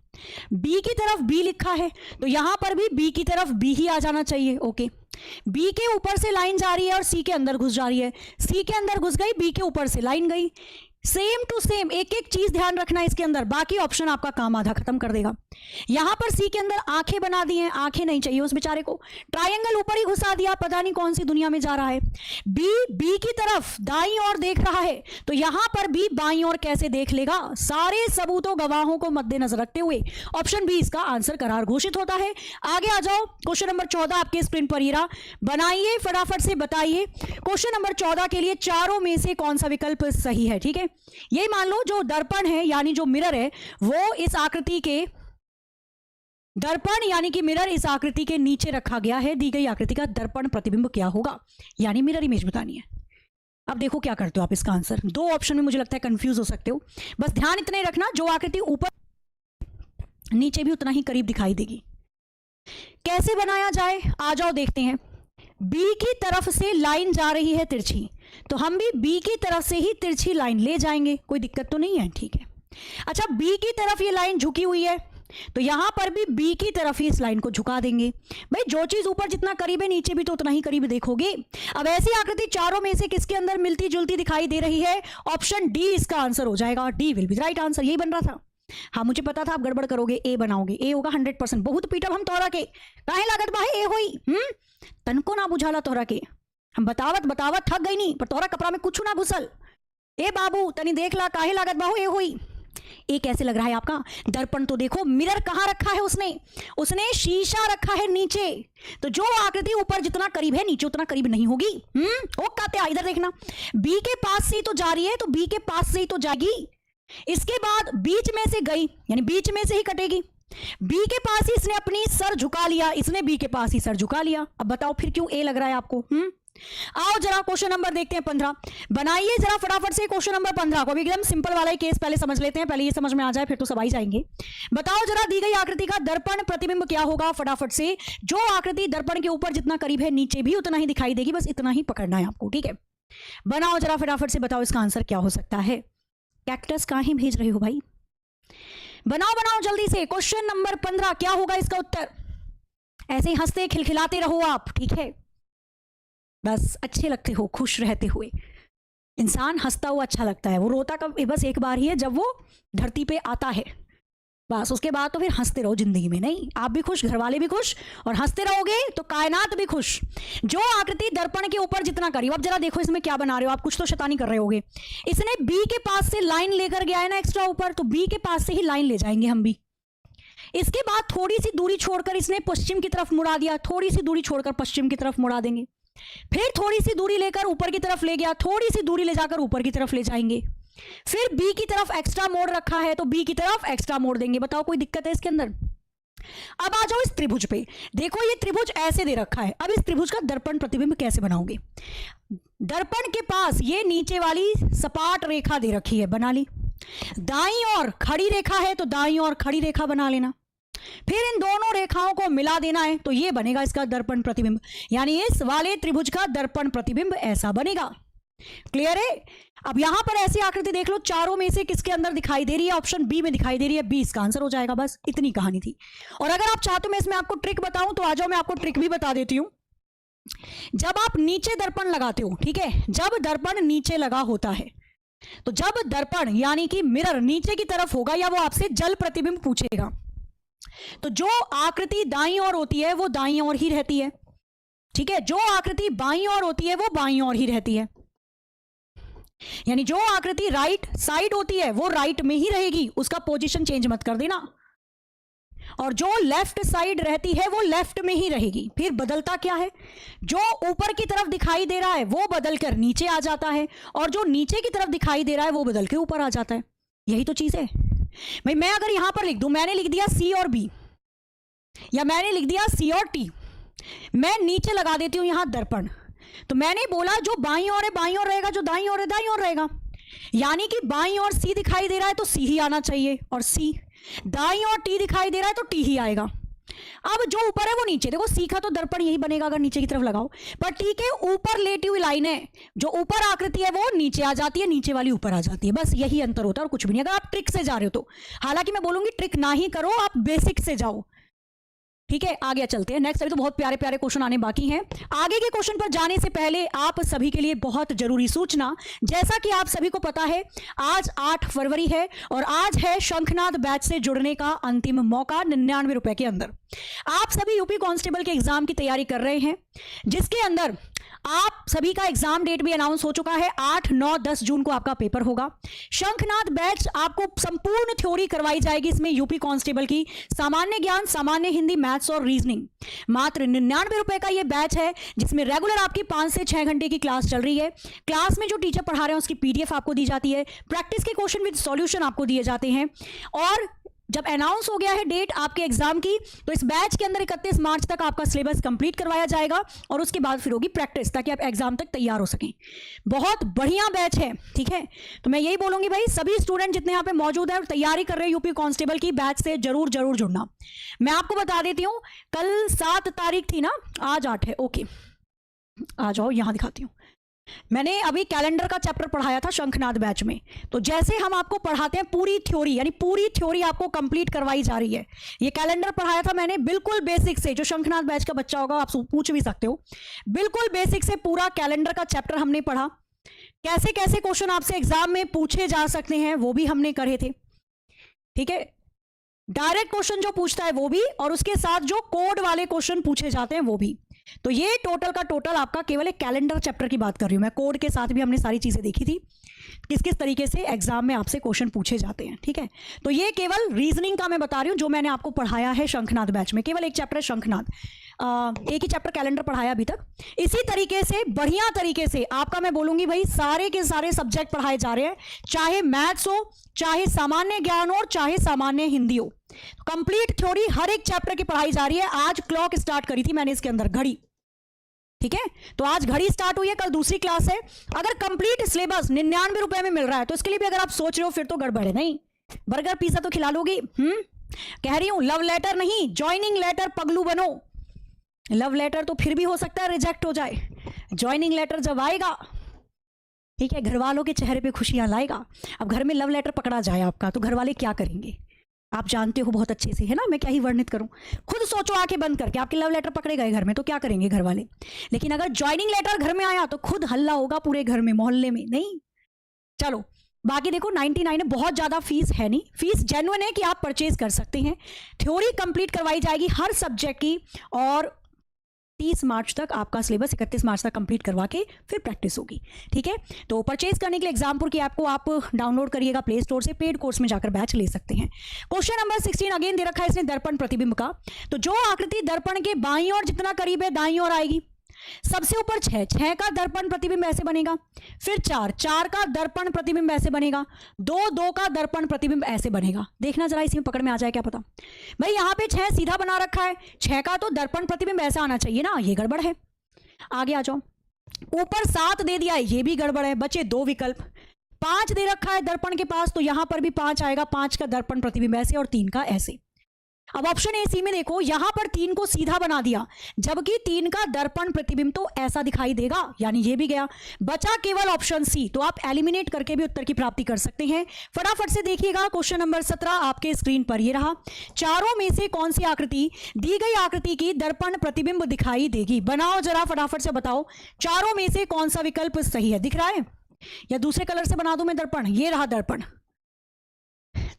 बी की तरफ बी लिखा है तो यहां पर भी बी की तरफ बी ही आ जाना चाहिए। ओके, बी के ऊपर से लाइन जा रही है और सी के अंदर घुस जा रही है, सी के अंदर घुस गई, बी के ऊपर से लाइन गई, सेम टू सेम एक एक चीज ध्यान रखना है इसके अंदर, बाकी ऑप्शन आपका काम आधा खत्म कर देगा। यहां पर सी के अंदर आंखें बना दी हैं, आंखें नहीं चाहिए उस बेचारे को, ट्रायंगल ऊपर ही घुसा दिया, पता नहीं कौन सी दुनिया में जा रहा है। बी की तरफ दाईं ओर देख रहा है तो यहां पर भी बाईं ओर कैसे देख लेगा, सारे सबूतों गवाहों को मद्देनजर रखते हुए ऑप्शन बी इसका आंसर करार घोषित होता है। आगे आ जाओ, क्वेश्चन नंबर 14 आपके स्क्रीन पर ये रहा, बनाइए फटाफट से बताइए क्वेश्चन नंबर 14 के लिए चारों में से कौन सा विकल्प सही है। ठीक है, ये मान लो जो दर्पण है यानी जो मिरर है वो इस आकृति के, दर्पण यानी कि मिरर इस आकृति के नीचे रखा गया है, दी गई आकृति का दर्पण प्रतिबिंब क्या होगा, यानी मिरर इमेज बतानी है। अब देखो क्या करते हो आप इसका आंसर, दो ऑप्शन में मुझे लगता है कंफ्यूज हो सकते हो, बस ध्यान इतना ही रखना जो आकृति ऊपर नीचे भी उतना ही करीब दिखाई देगी। कैसे बनाया जाए, आ जाओ देखते हैं। बी की तरफ से लाइन जा रही है तिरछी, तो हम भी बी की तरफ से ही तिरछी लाइन ले जाएंगे, कोई दिक्कत तो नहीं है। ठीक है, अच्छा बी की तरफ ये लाइन झुकी हुई है तो यहां पर भी बी की तरफ ही इस लाइन को झुका देंगे। भाई जो चीज ऊपर जितना करीब है नीचे भी तो उतना ही करीब देखोगे। अब ऐसी आकृति चारों में से किसके अंदर मिलती जुलती दिखाई दे रही है, ऑप्शन डी इसका आंसर हो जाएगा, D will be right answer, यही बन रहा था। हाँ मुझे पता था आप गड़बड़ करोगे, ए बनाओगे, ए होगा 100%। बहुत पीटब हम तोरा के काहे लागत बाहे ए होई, तनको ना बुझाला तोरा के, हम बतावत थक गई नहीं पर तोरा कपड़ा में कुछ ना घुसल। ए बाबू तनी देख ला काहे लागत बाहू ए होई। ए कैसे लग रहा है आपका, दर्पण तो देखो, मिरर कहां रखा है उसने शीशा रखा है नीचे, तो जो आकृति ऊपर जितना करीब है नीचे उतना करीब नहीं होगी। ओ काते इधर देखना, बी के पास से ही तो जा रही है तो बी के पास से ही तो जाएगी, इसके बाद बीच में से गई यानी बीच में से ही कटेगी। बी के पास ही इसने अपनी सर झुका लिया, इसने बी के पास ही सर झुका लिया। अब बताओ फिर क्यों ए लग रहा है आपको। आओ जरा क्वेश्चन नंबर देखते हैं 15, बनाइए जरा फटाफट से क्वेश्चन नंबर 15 को, भी एकदम सिंपल वाला ही केस पहले समझ लेते हैं, पहले ये समझ में आ जाए फिर तो सब आ ही जाएंगे। बताओ जरा दी गई आकृति का दर्पण प्रतिबिंब क्या होगा, फटाफट से। जो आकृति दर्पण के ऊपर जितना करीब है नीचे भी उतना ही दिखाई देगी, बस इतना ही पकड़ना है आपको। ठीक है, बनाओ जरा फटाफट से, बताओ इसका आंसर क्या हो सकता है। कैक्टस कहां भेज रहे हो भाई, बनाओ जल्दी से। क्वेश्चन नंबर 15 क्या होगा इसका उत्तर, ऐसे ही हंसते खिलखिलाते रहो आप। ठीक है, बस अच्छे लगते हो, खुश रहते हुए। इंसान हंसता हुआ अच्छा लगता है, वो रोता कब बस एक बार ही है जब वो धरती पे आता है, बस उसके बाद तो फिर हंसते रहो जिंदगी में। नहीं, आप भी खुश, घर वाले भी खुश, और हंसते रहोगे तो कायनात भी खुश। जो आकृति दर्पण के ऊपर जितना करीब, अब जरा देखो इसमें क्या बना रहे हो आप, कुछ तो शैतानी कर रहे होगे। इसने बी के पास से लाइन लेकर गया है ना एक्स्ट्रा ऊपर, तो बी के पास से ही लाइन ले जाएंगे हम भी। इसके बाद थोड़ी सी दूरी छोड़कर इसने पश्चिम की तरफ मुड़ा दिया, थोड़ी सी दूरी छोड़कर पश्चिम की तरफ मुड़ा देंगे, फिर थोड़ी सी दूरी लेकर ऊपर की तरफ ले गया, थोड़ी सी दूरी ले जाकर ऊपर की तरफ ले जाएंगे, फिर बी की तरफ एक्स्ट्रा मोड़ रखा है तो बी की तरफ एक्स्ट्रा मोड़ देंगे। बताओ कोई दिक्कत है इसके अंदर। अब आ जाओ इस त्रिभुज पे, देखो ये त्रिभुज ऐसे दे रखा है, अब इस त्रिभुज का दर्पण प्रतिबिंब कैसे बनाओगे। दर्पण के पास ये नीचे वाली सपाट रेखा दे रखी है, बना ली। दाईं ओर खड़ी रेखा है तो दाईं ओर खड़ी रेखा बना लेना, फिर इन दोनों रेखाओं को मिला देना है तो ये बनेगा इसका दर्पण प्रतिबिंब, यानी इस वाले त्रिभुज का दर्पण प्रतिबिंब ऐसा बनेगा। क्लियर है। अब यहां पर ऐसी आकृति देख लो, चारों में से किसके अंदर दिखाई दे रही है, ऑप्शन बी में दिखाई दे रही है, बी इसका आंसर हो जाएगा। बस इतनी कहानी थी। और अगर आप चाहते हो मैं इसमें आपको ट्रिक बताऊं तो आ जाओ, मैं आपको ट्रिक भी बता देती हूं। जब आप नीचे दर्पण लगाते हो, ठीक है, जब दर्पण नीचे लगा होता है तो जब दर्पण यानी कि मिरर नीचे की तरफ होगा या वो आपसे जल प्रतिबिंब पूछेगा तो जो आकृति दाईं ओर होती है वो दाईं ओर ही रहती है, ठीक है, जो आकृति बाईं ओर होती है वो बाईं ओर ही रहती है, यानी जो आकृति राइट साइड होती है वो राइट में ही रहेगी, उसका पोजीशन चेंज मत कर देना। और जो लेफ्ट साइड रहती है वो लेफ्ट में ही रहेगी। फिर बदलता क्या है, जो ऊपर की तरफ दिखाई दे रहा है वो बदल कर नीचे आ जाता है, और जो नीचे की तरफ दिखाई दे रहा है वो बदल के ऊपर आ जाता है। यही तो चीज है भाई। मैं अगर यहां पर लिख दूं, मैंने लिख दिया सी और बी, या मैंने लिख दिया सी और टी, मैं नीचे लगा देती हूं यहां दर्पण, तो मैंने बोला जो बाईं ओर है बाईं ओर रहेगा, जो दाईं ओर है दाईं ओर रहेगा। यानी कि बाईं ओर सी दिखाई दे रहा है तो सी ही आना चाहिए, और सी, दाईं ओर टी दिखाई दे रहा है तो टी ही आएगा। अब जो ऊपर है वो नीचे, देखो सी का तो दर्पण यही बनेगा अगर नीचे की तरफ लगाओ, पर टी के ऊपर लेटी हुई लाइन है, जो ऊपर आकृति है वो नीचे आ जाती है, नीचे वाली ऊपर आ जाती है। बस यही अंतर होता है और कुछ भी नहीं। अगर आप ट्रिक से जा रहे हो तो, हालांकि मैं बोलूंगी ट्रिक ना ही करो, आप बेसिक से जाओ। ठीक है, आगे चलते हैं नेक्स्ट। अभी तो बहुत प्यारे प्यारे क्वेश्चन आने बाकी हैं। आगे के क्वेश्चन पर जाने से पहले आप सभी के लिए बहुत जरूरी सूचना, जैसा कि आप सभी को पता है आज 8 फरवरी है और आज है शंखनाद बैच से जुड़ने का अंतिम मौका 99 रुपए के अंदर। आप सभी यूपी कांस्टेबल के एग्जाम की तैयारी कर रहे हैं, जिसके अंदर आप सभी का एग्जाम डेट भी अनाउंस हो चुका है। 8, 9, 10 जून को आपका पेपर होगा। शंखनाद बैच आपको संपूर्ण थ्योरी करवाई जाएगी इसमें यूपी कांस्टेबल की, सामान्य ज्ञान, सामान्य हिंदी, मैथ्स और रीजनिंग। मात्र 99 रुपए का यह बैच है, जिसमें रेगुलर आपकी 5 से 6 घंटे की क्लास चल रही है। क्लास में जो टीचर पढ़ा रहे हैं उसकी पीडीएफ आपको दी जाती है, प्रैक्टिस के क्वेश्चन विद सॉल्यूशन आपको दिए जाते हैं। और जब अनाउंस हो गया है डेट आपके एग्जाम की, तो इस बैच के अंदर 31 मार्च तक आपका सिलेबस कंप्लीट करवाया जाएगा और उसके बाद फिर होगी प्रैक्टिस, ताकि आप एग्जाम तक तैयार हो सकें। बहुत बढ़िया बैच है, ठीक है। तो मैं यही बोलूंगी भाई, सभी स्टूडेंट जितने यहाँ पे मौजूद हैं और तैयारी कर रहे हैं यूपी कांस्टेबल की, बैच से जरूर जरूर जुड़ना। मैं आपको बता देती हूँ, कल 7 तारीख थी ना, आज 8 है, ओके आ जाओ यहां दिखाती हूँ। मैंने अभी कैलेंडर का चैप्टर पढ़ाया था शंखनाद बैच में, तो जैसे हम आपको पढ़ाते हैं पूरी थ्योरी, यानी पूरी थ्योरी आपको कंप्लीट करवाई जा रही है। ये कैलेंडर पढ़ाया था मैंने बिल्कुल बेसिक से, जो शंखनाद बैच का बच्चा होगा आप पूछ भी सकते हो, बिल्कुल बेसिक से पूरा कैलेंडर का चैप्टर हमने पढ़ा। कैसे कैसे क्वेश्चन आपसे एग्जाम में पूछे जा सकते हैं वो भी हमने करे थे, ठीक है। डायरेक्ट क्वेश्चन जो पूछता है वो भी, और उसके साथ जो कोड वाले क्वेश्चन पूछे जाते हैं वो भी। तो ये टोटल का टोटल आपका केवल एक कैलेंडर चैप्टर की बात कर रही हूं मैं, कोड के साथ भी हमने सारी चीजें देखी थी, किस किस तरीके से एग्जाम में आपसे क्वेश्चन पूछे जाते हैं, ठीक है। तो ये केवल रीजनिंग का मैं बता रही हूं जो मैंने आपको पढ़ाया है शंखनाद बैच में, केवल एक चैप्टर है शंखनाद, एक ही चैप्टर कैलेंडर पढ़ाया अभी तक। इसी तरीके से बढ़िया तरीके से आपका मैं बोलूंगी भाई सारे के सारे सब्जेक्ट पढ़ाए जा रहे हैं, चाहे मैथ्स हो, चाहे सामान्य ज्ञान हो, चाहे सामान्य हिंदी हो। कंप्लीट थ्योरी हर एक चैप्टर की पढ़ाई जा रही है। आज क्लॉक स्टार्ट करी थी मैंने इसके अंदर, घड़ी, ठीक है। तो आज घड़ी स्टार्ट हुई है, कल दूसरी क्लास है। अगर कंप्लीट सिलेबस 99 रुपए में मिल रहा है तो इसके लिए भी अगर आप सोच रहे हो फिर तो गड़बड़ है। नहीं, बर्गर पिज्जा तो खिला लोगी, कह रही हूं, लव लेटर नहीं, ज्वाइनिंग लेटर पगलू बनो। लव लेटर तो फिर भी हो सकता है रिजेक्ट हो जाए, ज्वाइनिंग लेटर जब आएगा, ठीक है, घर वालों के चेहरे पे खुशियां लाएगा। अब घर में लव लेटर पकड़ा जाए आपका तो घर वाले क्या करेंगे आप जानते हो बहुत अच्छे से, है ना, मैं क्या ही वर्णित करूं। खुद सोचो आंखें बंद करके, आपके लव लेटर पकड़े गए घर में तो क्या करेंगे घर वाले। लेकिन अगर ज्वाइनिंग लेटर घर में आया तो खुद हल्ला होगा पूरे घर में, मोहल्ले में। नहीं, चलो बाकी देखो 99 है, बहुत ज्यादा फीस है नहीं, फीस जेन्युइन है कि आप परचेज कर सकते हैं। थ्योरी कंप्लीट करवाई जाएगी हर सब्जेक्ट की, और 30 मार्च तक आपका सिलेबस 31 मार्च तक कंप्लीट करवा के फिर प्रैक्टिस होगी, ठीक है। तो परचेज करने के लिए एग्जामपुर की ऐप को आप डाउनलोड करिएगा प्ले स्टोर से, पेड कोर्स में जाकर बैच ले सकते हैं। क्वेश्चन नंबर 16 अगेन दे रखा है इसने दर्पण प्रतिबिंब का। तो जो आकृति दर्पण के बाईं ओर जितना करीब है दाईं ओर आएगी। सबसे ऊपर 6 का दर्पण प्रतिबिंब ऐसे बनेगा, फिर 4 का दर्पण प्रतिबिंब ऐसे बनेगा, 2 का दर्पण प्रतिबिंब ऐसे बनेगा। देखना जरा इसी में पकड़ में आ जाए क्या पता। भाई यहाँ पे 6 सीधा बना रखा है, 6 का तो दर्पण प्रतिबिंब ऐसा आना चाहिए ना, ये गड़बड़ है। आगे आ जाओ, ऊपर 7 दे दिया है, ये भी गड़बड़ है, बचे 2 विकल्प। 5 दे रखा है दर्पण के पास, तो यहां पर भी 5 आएगा, 5 का दर्पण प्रतिबिंब ऐसे और 3 का ऐसे। अब ऑप्शन ए सी में देखो, यहां पर 3 को सीधा बना दिया, जबकि 3 का दर्पण प्रतिबिंब तो ऐसा दिखाई देगा, यानी ये भी गया। बचा केवल ऑप्शन सी, तो आप एलिमिनेट करके भी उत्तर की प्राप्ति कर सकते हैं। फटाफट से देखिएगा, क्वेश्चन नंबर 17 आपके स्क्रीन पर ये रहा। चारों में से कौन सी आकृति दी गई आकृति की दर्पण प्रतिबिंब दिखाई देगी? बनाओ जरा, फटाफट से बताओ, चारों में से कौन सा विकल्प सही है? दिख रहा है या दूसरे कलर से बना दूं मैं दर्पण? ये रहा दर्पण,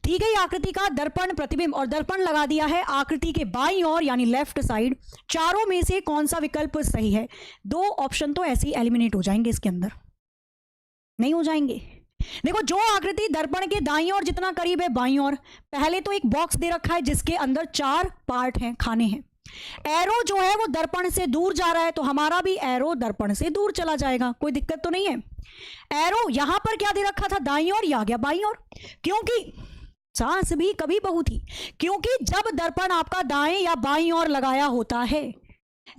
दी गई आकृति का दर्पण प्रतिबिंब, और दर्पण लगा दिया है आकृति के बाईं ओर यानी लेफ्ट साइड, चारों में से कौन सा विकल्प सही है? दो ऑप्शन तो ऐसे ही एलिमिनेट हो जाएंगे, इसके अंदर नहीं हो जाएंगे। देखो, जो आकृति दर्पण के दाईं ओर जितना करीब है बाईं ओर, पहले तो एक बॉक्स दे रखा है जिसके अंदर 4 पार्ट हैं, खाने हैं। एरो जो है वो दर्पण से दूर जा रहा है, तो हमारा भी एरो दर्पण से दूर चला जाएगा, कोई दिक्कत तो नहीं है। एरो यहां पर क्या दे रखा था, दाईं ओर, या आ गया बाईं ओर, क्योंकि सांस भी कभी बहू थी, क्योंकि जब दर्पण आपका दाएं या बाईं ओर लगाया होता है,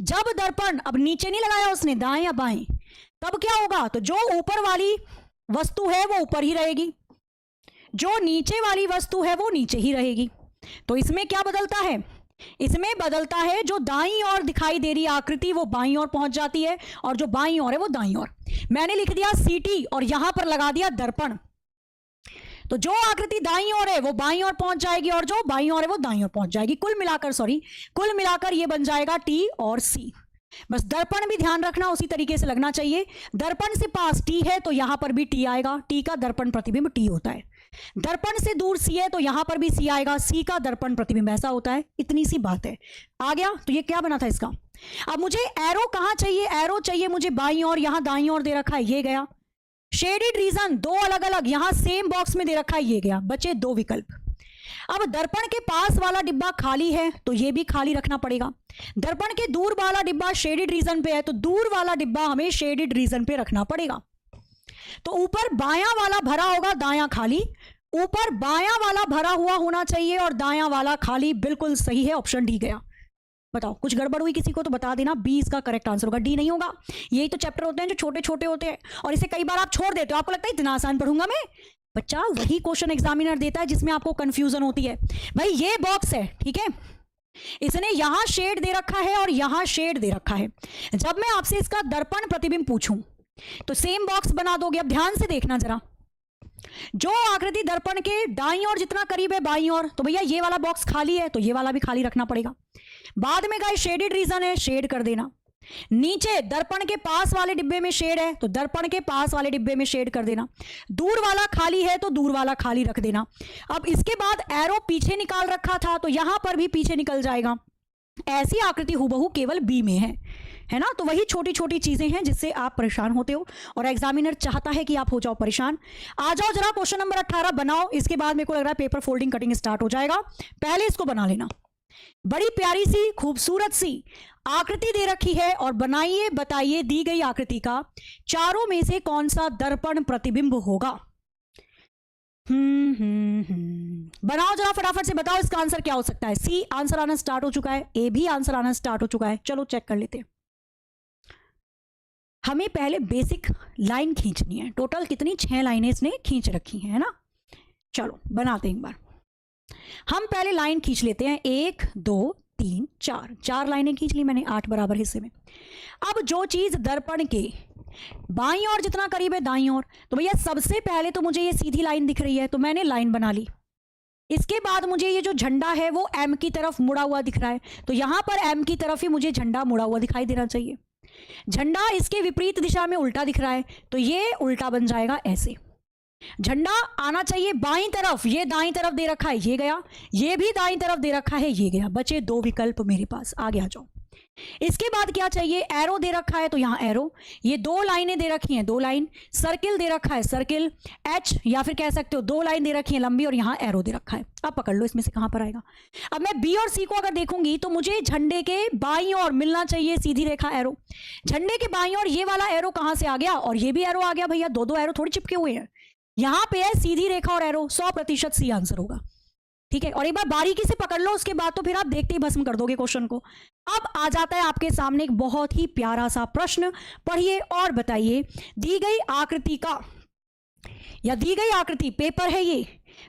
जब दर्पण अब नीचे नहीं लगाया उसने, दाएं या बाएं, तब क्या होगा, तो जो ऊपर वाली वस्तु है वो ऊपर ही रहेगी, जो नीचे वाली वस्तु है वो नीचे ही रहेगी। तो इसमें क्या बदलता है, इसमें बदलता है जो दाईं ओर दिखाई दे रही आकृति वो बाईं ओर पहुंच जाती है, और जो बाईं ओर है वो दाईं ओर। मैंने लिख दिया सीटी और यहां पर लगा दिया दर्पण, तो जो आकृति दाईं ओर है वो बाईं ओर पहुंच जाएगी, और जो बाईं ओर है वो दाईं ओर पहुंच जाएगी। कुल मिलाकर ये बन जाएगा टी और सी। बस दर्पण भी ध्यान रखना उसी तरीके से लगना चाहिए। दर्पण से पास टी है तो यहां पर भी टी आएगा, टी का दर्पण प्रतिबिंब टी होता है। दर्पण से दूर सी है तो यहां पर भी सी आएगा, सी का दर्पण प्रतिबिंब ऐसा होता है। इतनी सी बात है, आ गया। तो ये क्या बना था इसका। अब मुझे एरो कहां चाहिए, एरो चाहिए मुझे बाईं ओर, यहां दाईं ओर दे रखा है, ये गया। शेडेड रीजन दो अलग अलग, यहां सेम बॉक्स में दे रखा है, ये गया, बचे 2 विकल्प। अब दर्पण के पास वाला डिब्बा खाली है तो ये भी खाली रखना पड़ेगा। दर्पण के दूर वाला डिब्बा शेडेड रीजन पे है तो दूर वाला डिब्बा हमें शेडेड रीजन पे रखना पड़ेगा। तो ऊपर बायां वाला भरा होगा, दायां खाली, ऊपर बायां वाला भरा हुआ होना चाहिए और दायां वाला खाली। बिल्कुल सही है, ऑप्शन डी गया। बताओ, कुछ गड़बड़ हुई किसी को तो बता देना, बी इसका करेक्ट आंसर होगा, डी नहीं होगा। यही तो चैप्टर होते हैं जो छोटे छोटे होते हैं और इसे कई बार आप छोड़ देते हो, आपको लगता है इतना आसान पढ़ूंगा मैं। बच्चा वही क्वेश्चन एग्जामिनर देता है जिसमें आपको कंफ्यूजन होती है। भाई ये बॉक्स है, ठीक है, इसने यहां शेड दे रखा है और यहां शेड दे रखा है। जब मैं आपसे इसका दर्पण प्रतिबिंब पूछूं तो सेम बॉक्स बना दोगे। अब ध्यान से देखना जरा, जो आकृति दर्पण के दाईं ओर जितना करीब है बाईं ओर, तो भैया ये वाला बॉक्स खाली है तो ये वाला भी खाली रखना पड़ेगा। बाद में गाइस शेडेड रीजन है, शेड कर देना। नीचे दर्पण के पास वाले डिब्बे में शेड है तो दर्पण के पास वाले डिब्बे में शेड कर देना। दूर वाला खाली है तो दूर वाला खाली रख देना। अब इसके बाद एरो पीछे निकाल रखा था तो यहां पर भी पीछे निकल जाएगा। ऐसी आकृति हुबहू केवल बी में है ना। तो वही छोटी छोटी चीजें हैं जिससे आप परेशान होते हो और एग्जामिनर चाहता है कि आप हो जाओ परेशान। आ जाओ जरा, क्वेश्चन नंबर 18 बनाओ। इसके बाद मेरे को लग रहा है पेपर फोल्डिंग कटिंग स्टार्ट हो जाएगा। पहले इसको बना लेना। बड़ी प्यारी सी खूबसूरत सी आकृति दे रखी है और बनाइए बताइए दी गई आकृति का चारों में से कौन सा दर्पण प्रतिबिंब होगा। बनाओ जरा फटाफट से, बताओ इसका आंसर क्या हो सकता है। सी आंसर आना स्टार्ट हो चुका है, ए भी आंसर आना स्टार्ट हो चुका है। चलो चेक कर लेते हैं। हमें पहले बेसिक लाइन खींचनी है। टोटल कितनी 6 लाइनें इसने खींच रखी हैं, है ना। चलो बनाते हैं एक बार। हम पहले लाइन खींच लेते हैं, 1 2 3 4 लाइनें खींच ली मैंने 8 बराबर हिस्से में। अब जो चीज दर्पण के बाईं ओर जितना करीब है दाईं ओर, तो भैया सबसे पहले तो मुझे ये सीधी लाइन दिख रही है तो मैंने लाइन बना ली। इसके बाद मुझे ये जो झंडा है वो एम की तरफ मुड़ा हुआ दिख रहा है तो यहां पर एम की तरफ ही मुझे झंडा मुड़ा हुआ दिखाई देना चाहिए। झंडा इसके विपरीत दिशा में उल्टा दिख रहा है तो ये उल्टा बन जाएगा ऐसे। झंडा आना चाहिए बाईं तरफ, ये दाईं तरफ दे रखा है, ये गया। ये भी दाईं तरफ दे रखा है, ये गया। बचे 2 विकल्प मेरे पास, आगे आ जाओ। इसके बाद क्या चाहिए, एरो दे रखा है तो यहां एरो। ये 2 लाइनें दे रखी हैं, 2 लाइन। सर्किल दे रखा है, सर्किल एच, या फिर कह सकते हो 2 लाइन दे रखी है लंबी और यहां एरो दे रखा है। अब पकड़ लो इसमें से कहां पर आएगा। अब मैं बी और सी को अगर देखूंगी तो मुझे झंडे के बाईं ओर मिलना चाहिए सीधी रेखा एरो। झंडे के बाईं ओर ये वाला एरो कहां से आ गया और ये भी एरो आ गया। भैया 2 एरो थोड़ी चिपके हुए हैं, यहां पे है सीधी रेखा और एरो। 100% सी आंसर होगा, ठीक है। और एक बार बारीकी से पकड़ लो, उसके बाद तो फिर आप देखते ही भस्म कर दोगे क्वेश्चन को। अब आ जाता है आपके सामने एक बहुत ही प्यारा सा प्रश्न। पढ़िए और बताइए, दी गई आकृति का या दी गई आकृति पेपर है ये,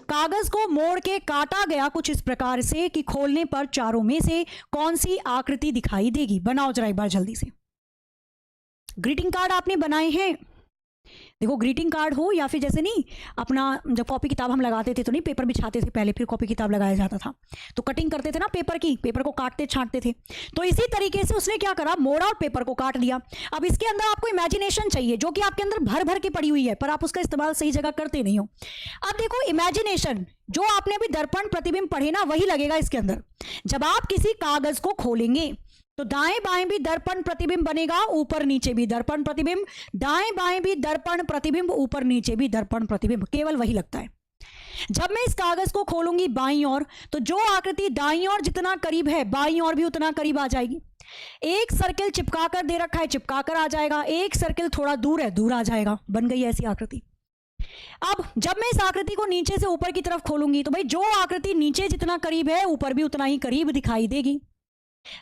कागज को मोड़ के काटा गया कुछ इस प्रकार से कि खोलने पर चारों में से कौन सी आकृति दिखाई देगी। बनाओ जरा एक बार जल्दी से। ग्रीटिंग कार्ड आपने बनाए हैं, देखो ग्रीटिंग कार्ड हो या फिर जैसे नहीं अपना जब कॉपी किताब हम लगाते थे तो नहीं पेपर बिछाते थे पहले, फिर कॉपी किताब लगाया जाता था, तो कटिंग करते थे ना पेपर की, पेपर को काटते छांटते थे। तो इसी तरीके से उसने क्या करा, मोड़ा और पेपर को काट दिया। अब इसके अंदर आपको इमेजिनेशन चाहिए जो कि आपके अंदर भर भर के पड़ी हुई है, पर आप उसका इस्तेमाल सही जगह करते नहीं हो। अब देखो इमेजिनेशन जो आपने अभी दर्पण प्रतिबिंब पढ़े ना वही लगेगा इसके अंदर। जब आप किसी कागज को खोलेंगे तो दाएं बाएं भी दर्पण प्रतिबिंब बनेगा, ऊपर नीचे भी दर्पण प्रतिबिंब, दाएं बाएं भी दर्पण प्रतिबिंब, ऊपर नीचे भी दर्पण प्रतिबिंब, केवल वही लगता है। जब मैं इस कागज को खोलूंगी बाईं ओर तो जो आकृति दाईं ओर जितना करीब है बाईं ओर भी उतना करीब आ जाएगी। एक सर्किल चिपका कर दे रखा है, चिपका कर आ जाएगा, एक सर्किल थोड़ा दूर है, दूर आ जाएगा, बन गई ऐसी आकृति। अब जब मैं इस आकृति को नीचे से ऊपर की तरफ खोलूंगी तो भाई जो आकृति नीचे जितना करीब है ऊपर भी उतना ही करीब दिखाई देगी।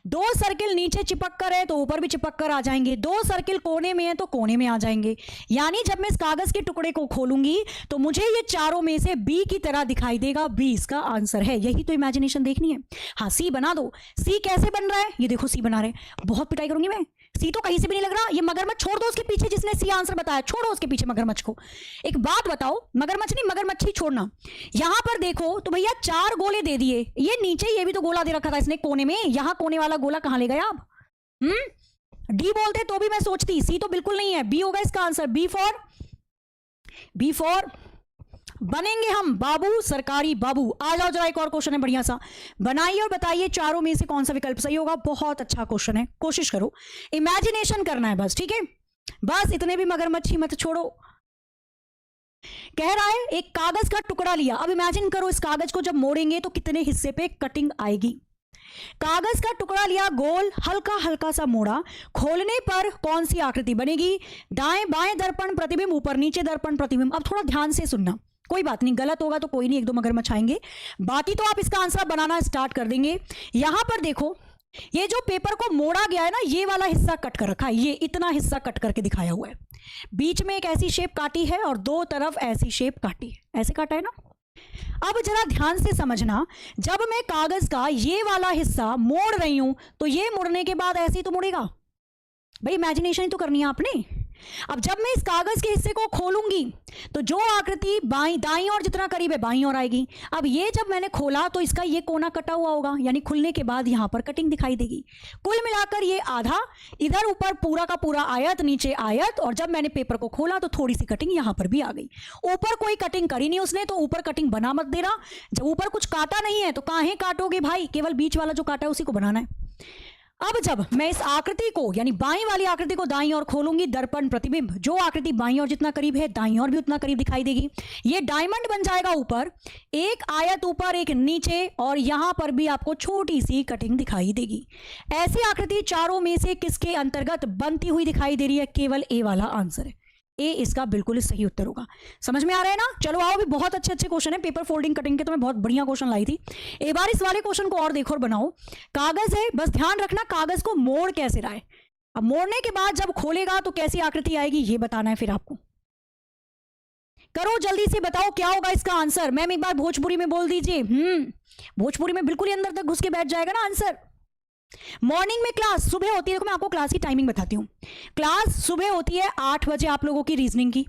दो सर्किल नीचे चिपक कर है तो ऊपर भी चिपक कर आ जाएंगे, दो सर्किल कोने में है तो कोने में आ जाएंगे। यानी जब मैं इस कागज के टुकड़े को खोलूंगी तो मुझे ये चारों में से बी की तरह दिखाई देगा, बी इसका आंसर है। यही तो इमेजिनेशन देखनी है। हाँ सी बना दो। सी कैसे बन रहा है, ये देखो सी बना रहे हैं, बहुत पिटाई करूंगी मैं। सी तो कहीं से भी नहीं लग रहा। ये मगरमच्छ छोड़ दो उसके पीछे, जिसने सी आंसर बताया छोड़ो उसके पीछे मगरमच्छ को। एक बात बताओ, मगरमच्छ नहीं मगरमच्छ ही छोड़ना। यहां पर देखो तो भैया 4 गोले दे दिए, ये नीचे ये भी तो गोला दे रखा था इसने कोने में, यहां कोने वाला गोला कहां ले गया आप? डी बोलते तो भी मैं सोचती, सी तो बिल्कुल नहीं है, बी होगा इसका आंसर। बी फॉर बनेंगे हम बाबू, सरकारी बाबू। आ जाओ जरा, एक और क्वेश्चन है बढ़िया सा, बनाइए और बताइए चारों में से कौन सा विकल्प सही होगा। बहुत अच्छा क्वेश्चन है, कोशिश करो, इमेजिनेशन करना है बस, ठीक है। बस इतने भी मगरमच्छी मत छोड़ो। कह रहा है एक कागज का टुकड़ा लिया। अब इमेजिन करो इस कागज को जब मोड़ेंगे तो कितने हिस्से पे कटिंग आएगी। कागज का टुकड़ा लिया, गोल हल्का हल्का सा मोड़ा, खोलने पर कौन सी आकृति बनेगी? दाएं बाएं दर्पण प्रतिबिंब, ऊपर नीचे दर्पण प्रतिबिंब। अब थोड़ा ध्यान से सुनना, कोई बात नहीं, गलत होगा तो कोई नहीं, 1-2 मगरमच्छ आएंगे, बाकी तो आप इसका आंसर बनाना स्टार्ट कर देंगे। यहां पर देखो ये जो पेपर को मोड़ा गया है ना, ये वाला हिस्सा कट कर रखा है, ये इतना हिस्सा कट करके दिखाया हुआ है। बीच में एक ऐसी शेप काटी है और 2 तरफ ऐसी शेप काटी है, ऐसे काटा है ना। अब जरा ध्यान से समझना, जब मैं कागज का ये वाला हिस्सा मोड़ रही हूं तो ये मुड़ने के बाद ऐसे ही तो मुड़ेगा भाई, इमेजिनेशन ही तो करनी है आपने। अब जब मैं इस कागज के हिस्से को खोलूंगी तो जो आकृति बाईं दाईं और जितना करीब है बाईं और आएगी। अब ये जब मैंने खोला तो इसका ये कोना कटा हुआ होगा, यानी खुलने के बाद यहां पर कटिंग दिखाई देगी। कुल मिलाकर ये आधा, इधर ऊपर पूरा का पूरा आयत, नीचे आयत, और जब मैंने पेपर को खोला तो थोड़ी सी कटिंग यहां पर भी आ गई। ऊपर कोई कटिंग करी नहीं उसने, तो ऊपर कटिंग बना मत देना। जब ऊपर कुछ काटा नहीं है तो काहे काटोगे भाई, केवल बीच वाला जो काटा है उसी को बनाना है। अब जब मैं इस आकृति को यानी बाईं वाली आकृति को दाईं ओर खोलूंगी, दर्पण प्रतिबिंब, जो आकृति बाईं ओर जितना करीब है दाईं ओर भी उतना करीब दिखाई देगी। ये डायमंड बन जाएगा ऊपर, एक आयत ऊपर एक नीचे, और यहां पर भी आपको छोटी सी कटिंग दिखाई देगी। ऐसी आकृति चारों में से किसके अंतर्गत बनती हुई दिखाई दे रही है? केवल ए वाला आंसर है, ए इसका बिल्कुल सही उत्तर होगा। समझ में आ रहा है ना? चलो आओ, भी बहुत अच्छे अच्छे क्वेश्चन है पेपर फोल्डिंग कटिंग के, तो मैं बहुत बढ़िया क्वेश्चन लाई थी। एक बार इस वाले क्वेश्चन को और देखो और बनाओ। कागज है, बस ध्यान रखना कागज को मोड़ कैसे रहा है। अब मोड़ने के बाद जब खोलेगा तो कैसी आकृति आएगी ये बताना है फिर आपको। करो जल्दी से, बताओ क्या होगा इसका आंसर। मैम एक बार भोजपुरी में बोल दीजिए। भोजपुरी में बिल्कुल ही अंदर तक घुस के बैठ जाएगा ना आंसर। मॉर्निंग में क्लास सुबह होती है, देखो मैं आपको क्लास की टाइमिंग बताती हूँ। क्लास सुबह होती है 8 बजे आप लोगों की रीजनिंग की,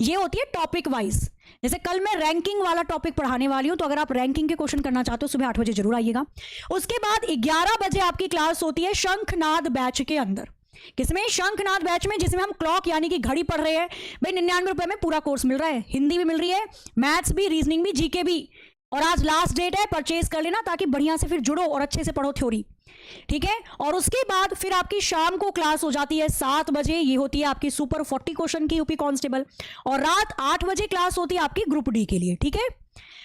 ये होती है टॉपिक वाइज। जैसे कल मैं रैंकिंग वाला टॉपिक पढ़ाने वाली हूं, तो अगर आप रैंकिंग के क्वेश्चन करना चाहते हो सुबह 8 बजे जरूर आइएगा। उसके बाद 11 बजे आपकी क्लास होती है शंखनाद बैच के अंदर। किसमें? शंखनाद बैच में, जिसमें हम क्लॉक यानी कि घड़ी पढ़ रहे हैं। भाई 99 रुपए में पूरा कोर्स मिल रहा है, हिंदी भी मिल रही है, मैथ्स भी, रीजनिंग भी, जीके भी। और आज लास्ट डेट है, परचेज कर लेना ताकि बढ़िया से फिर जुड़ो और अच्छे से पढ़ो थ्योरी, ठीक है। और उसके बाद फिर आपकी शाम को क्लास हो जाती है 7 बजे, ये होती है आपकी सुपर 40 क्वेश्चन की यूपी कांस्टेबल। और रात 8 बजे क्लास होती है आपकी ग्रुप डी के लिए, ठीक है।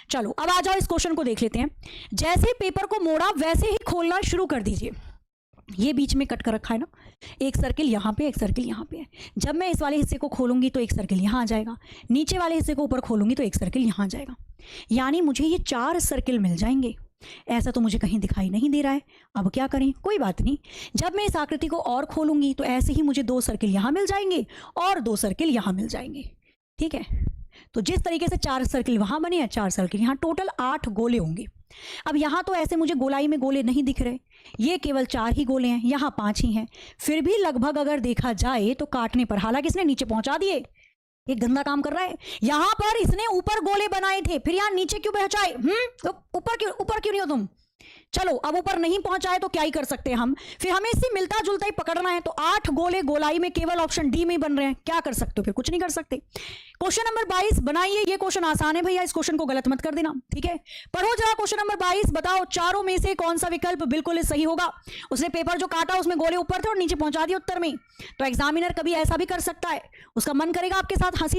चलो अब आ जाओ, इस क्वेश्चन को देख लेते हैं। जैसे पेपर को मोड़ा वैसे ही खोलना शुरू कर दीजिए। ये बीच में कट कर रखा है ना, एक सर्किल यहाँ पे, एक सर्किल यहाँ पे है। जब मैं इस वाले हिस्से को खोलूंगी तो एक सर्किल यहाँ आ जाएगा, नीचे वाले हिस्से को ऊपर खोलूंगी तो एक सर्किल यहाँ आ जाएगा। यानी मुझे ये 4 सर्किल मिल जाएंगे। ऐसा तो मुझे कहीं दिखाई नहीं दे रहा है। अब क्या करें? कोई बात नहीं, जब मैं इस आकृति को और खोलूंगी तो ऐसे ही मुझे 2 सर्किल यहाँ मिल जाएंगे और 2 सर्किल यहाँ मिल जाएंगे, ठीक है। तो जिस तरीके से 4 सर्किल वहां बने हैं, 4 सर्किल यहाँ, टोटल 8 गोले होंगे। अब यहाँ तो ऐसे मुझे गोलाई में गोले नहीं दिख रहे, ये केवल 4 ही गोले हैं, यहाँ 5 ही हैं। फिर भी लगभग अगर देखा जाए तो काटने पर, हालांकि इसने नीचे पहुंचा दिए, ये गंदा काम कर रहा है। यहां पर इसने ऊपर गोले बनाए थे, फिर यहां नीचे क्यों पहुंचाए? तो ऊपर क्यों नहीं हो तुम? चलो अब ऊपर नहीं पहुंचाए तो क्या ही कर सकते हैं हम, फिर हमें इससे मिलता जुलता ही पकड़ना है। तो 8 गोले गोलाई में केवल ऑप्शन डी में बन रहे हैं, क्या कर सकते हो? फिर कुछ नहीं कर सकते। क्वेश्चन नंबर 22 बनाइए। ये क्वेश्चन आसान है भैया, इस क्वेश्चन को गलत मत कर देना, ठीक है। पढ़ो जरा क्वेश्चन नंबर 22, बताओ चारों में से कौन सा विकल्प बिल्कुल सही होगा। उसने पेपर जो काटा उसमें गोले ऊपर थे और नीचे पहुंचा दिए उत्तर में। तो एग्जामिनर कभी ऐसा भी कर सकता है, उसका मन करेगा आपके साथ हंसी